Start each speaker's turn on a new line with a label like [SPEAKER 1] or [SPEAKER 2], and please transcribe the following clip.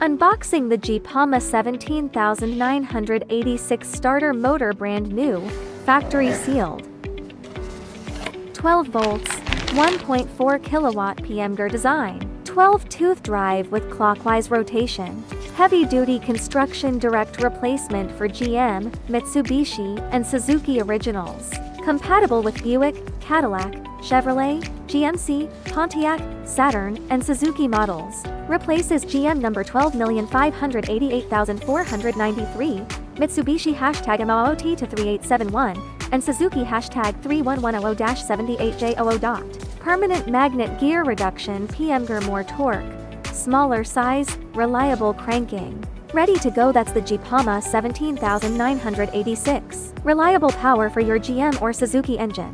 [SPEAKER 1] Unboxing the Gipama 17986 starter motor, brand new, factory sealed. 12 volts, 1.4 kilowatt PMGR design, 12-tooth drive with clockwise rotation, heavy-duty construction, direct replacement for GM, Mitsubishi, and Suzuki originals. Compatible with Buick, Cadillac, Chevrolet, GMC, Pontiac, Saturn, and Suzuki models. Replaces GM number 12,588,493, Mitsubishi #MOOT to 3871, and Suzuki #31100-78J00. Permanent magnet gear reduction, PMGR, more torque, smaller size, reliable cranking. Ready to go, that's the Gipama 17986. Reliable power for your GM or Suzuki engine.